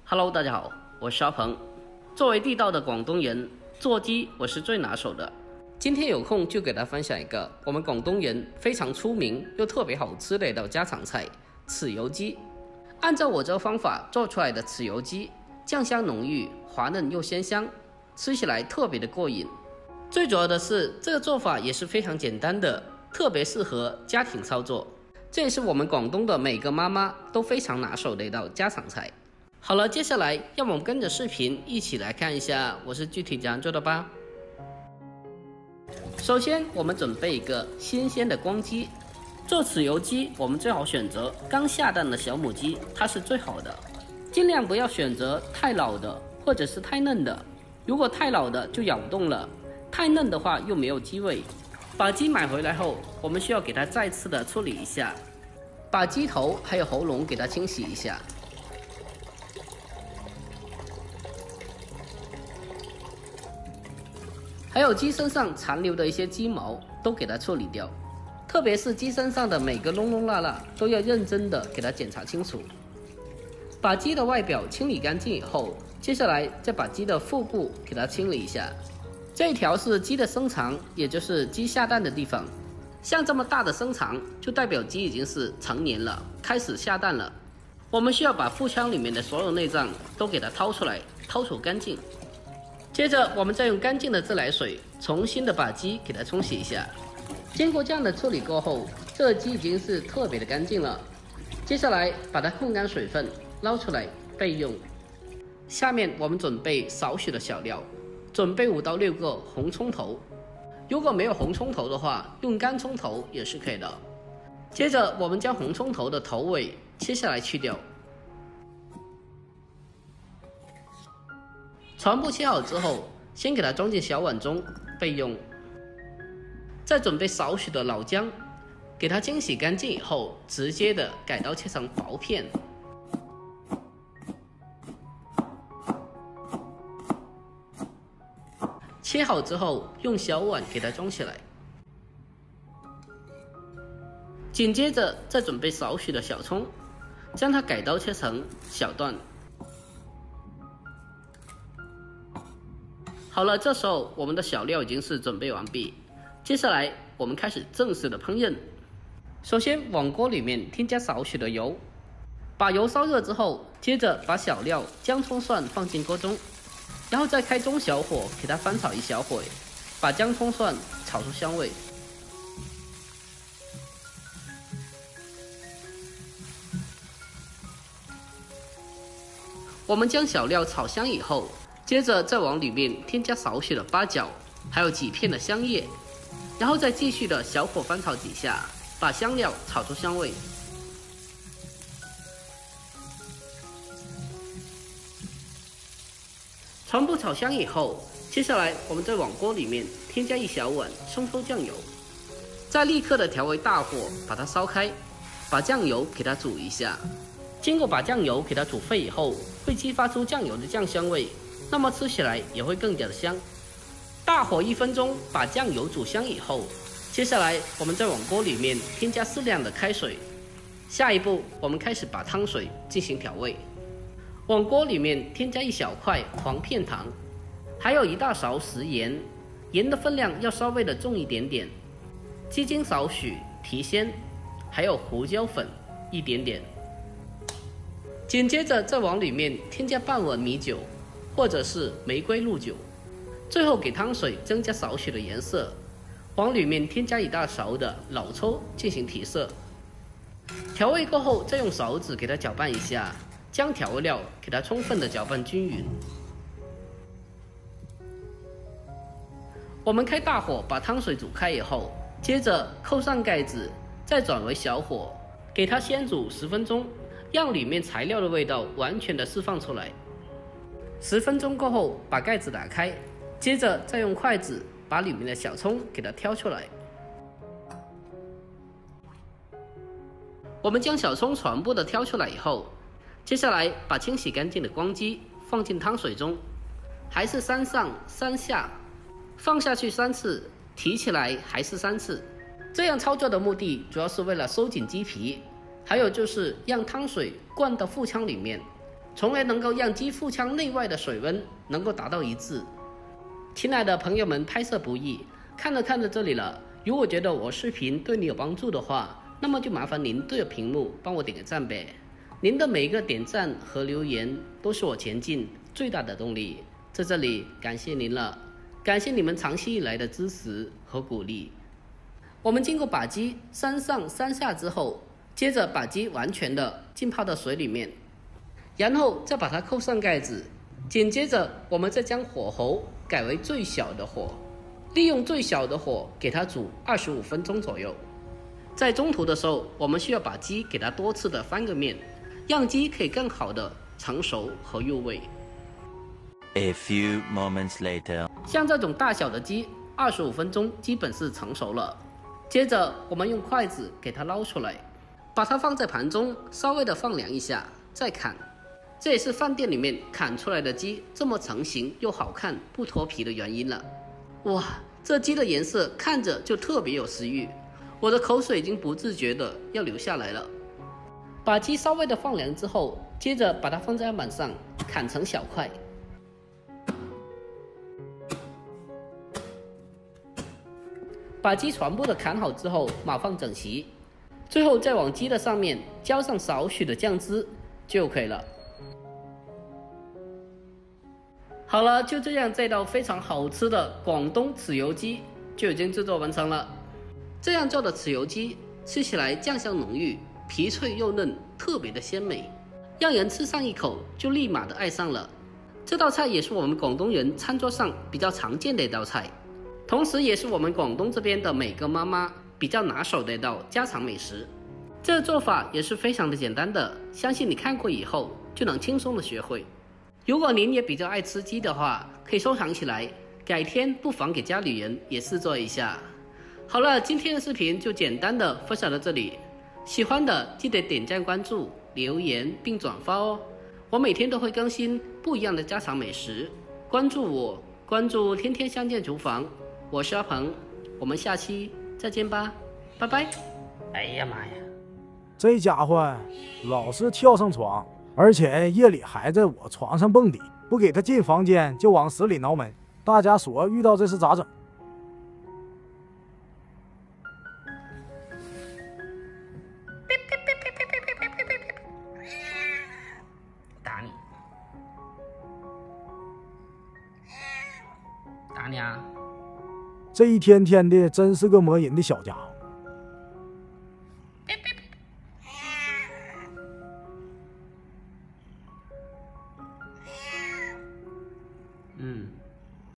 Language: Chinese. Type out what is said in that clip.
Hello， 大家好，我是阿鹏。作为地道的广东人，做鸡我是最拿手的。今天有空就给大家分享一个我们广东人非常出名又特别好吃的一道家常菜——豉油鸡。按照我这个方法做出来的豉油鸡，酱香浓郁，滑嫩又鲜香，吃起来特别的过瘾。最主要的是，这个做法也是非常简单的，特别适合家庭操作。这也是我们广东的每个妈妈都非常拿手的一道家常菜。好了，接下来让我们跟着视频一起来看一下我是具体怎样做的吧。首先，我们准备一个新鲜的光鸡。做豉油鸡，我们最好选择刚下蛋的小母鸡，它是最好的。尽量不要选择太老的或者是太嫩的，如果太老的就咬不动了，太嫩的话又没有鸡味。把鸡买回来后，我们需要给它再次的处理一下，把鸡头还有喉咙给它清洗一下。还有鸡身上残留的一些鸡毛都给它处理掉，特别是鸡身上的每个窿窿罅都要认真的给它检查清楚。把鸡的外表清理干净以后，接下来再把鸡的腹部给它清理一下。这一条是鸡的身长，也就是鸡下蛋的地方。像这么大的身长，就代表鸡已经是成年了，开始下蛋了。我们需要把腹腔里面的所有内脏都给它掏出来，掏除干净。接着，我们再用干净的自来水重新的把鸡给它冲洗一下。经过这样的处理过后，这个鸡已经是特别的干净了。接下来把它控干水分，捞出来备用。下面我们准备少许的小料，准备5到6个红葱头。如果没有红葱头的话，用干葱头也是可以的。接着，我们将红葱头的头尾切下来去掉。全部切好之后，先给它装进小碗中备用。再准备少许的老姜，给它清洗干净以后，直接的改刀切成薄片。切好之后，用小碗给它装起来。紧接着再准备少许的小葱，将它改刀切成小段。好了，这时候我们的小料已经是准备完毕。接下来我们开始正式的烹饪。首先往锅里面添加少许的油，把油烧热之后，接着把小料姜葱蒜放进锅中，然后再开中小火给它翻炒一小会，把姜葱蒜炒出香味。我们将小料炒香以后，接着再往里面添加少许的八角，还有几片的香叶，然后再继续的小火翻炒几下，把香料炒出香味。全部炒香以后，接下来我们再往锅里面添加1小碗生抽酱油，再立刻的调为大火把它烧开，把酱油给它煮一下。经过把酱油给它煮沸以后，会激发出酱油的酱香味，那么吃起来也会更加的香。大火1分钟把酱油煮香以后，接下来我们再往锅里面添加适量的开水。下一步我们开始把汤水进行调味，往锅里面添加1小块黄片糖，还有1大勺食盐，盐的分量要稍微的重一点点，鸡精少许提鲜，还有胡椒粉一点点。紧接着再往里面添加半碗米酒，或者是玫瑰露酒，最后给汤水增加少许的颜色，往里面添加1大勺的老抽进行提色。调味过后，再用勺子给它搅拌一下，将调味料给它充分的搅拌均匀。我们开大火把汤水煮开以后，接着扣上盖子，再转为小火，给它先煮10分钟，让里面材料的味道完全的释放出来。10分钟过后，把盖子打开，接着再用筷子把里面的小葱给它挑出来。我们将小葱全部的挑出来以后，接下来把清洗干净的光鸡放进汤水中，还是3上3下，放下去3次，提起来还是3次。这样操作的目的主要是为了收紧鸡皮，还有就是让汤水灌到腹腔里面，从而能够让鸡腹腔内外的水温能够达到一致。亲爱的朋友们，拍摄不易，看着这里了，如果觉得我视频对你有帮助的话，那么就麻烦您对着屏幕帮我点个赞呗。您的每一个点赞和留言都是我前进最大的动力，在这里感谢您了，感谢你们长期以来的支持和鼓励。我们经过把鸡3上3下之后，接着把鸡完全的浸泡到水里面，然后再把它扣上盖子，紧接着我们再将火候改为最小的火，利用最小的火给它煮25分钟左右。在中途的时候，我们需要把鸡给它多次的翻个面，让鸡可以更好的成熟和入味。A few moments later， 像这种大小的鸡，25分钟基本是成熟了。接着我们用筷子给它捞出来，把它放在盘中，稍微的放凉一下，再砍。这也是饭店里面砍出来的鸡这么成型又好看不脱皮的原因了。哇，这鸡的颜色看着就特别有食欲，我的口水已经不自觉的要流下来了。把鸡稍微的放凉之后，接着把它放在案板上，砍成小块。把鸡全部的砍好之后，码放整齐，最后再往鸡的上面浇上少许的酱汁就可以了。好了，就这样，这道非常好吃的广东豉油鸡就已经制作完成了。这样做的豉油鸡吃起来酱香浓郁，皮脆肉嫩，特别的鲜美，让人吃上一口就立马的爱上了。这道菜也是我们广东人餐桌上比较常见的一道菜，同时也是我们广东这边的每个妈妈比较拿手的一道家常美食。这个做法也是非常的简单的，相信你看过以后就能轻松的学会。如果您也比较爱吃鸡的话，可以收藏起来，改天不妨给家里人也试做一下。好了，今天的视频就简单的分享到这里，喜欢的记得点赞、关注、留言并转发哦。我每天都会更新不一样的家常美食，关注我，关注天天相见厨房，我是阿鹏，我们下期再见吧，拜拜。哎呀妈呀，这家伙老是跳上床，而且夜里还在我床上蹦迪，不给他进房间就往死里挠门。大家说遇到这事咋整？打你，打你啊！这一天天的真是个磨人的小家伙。嗯。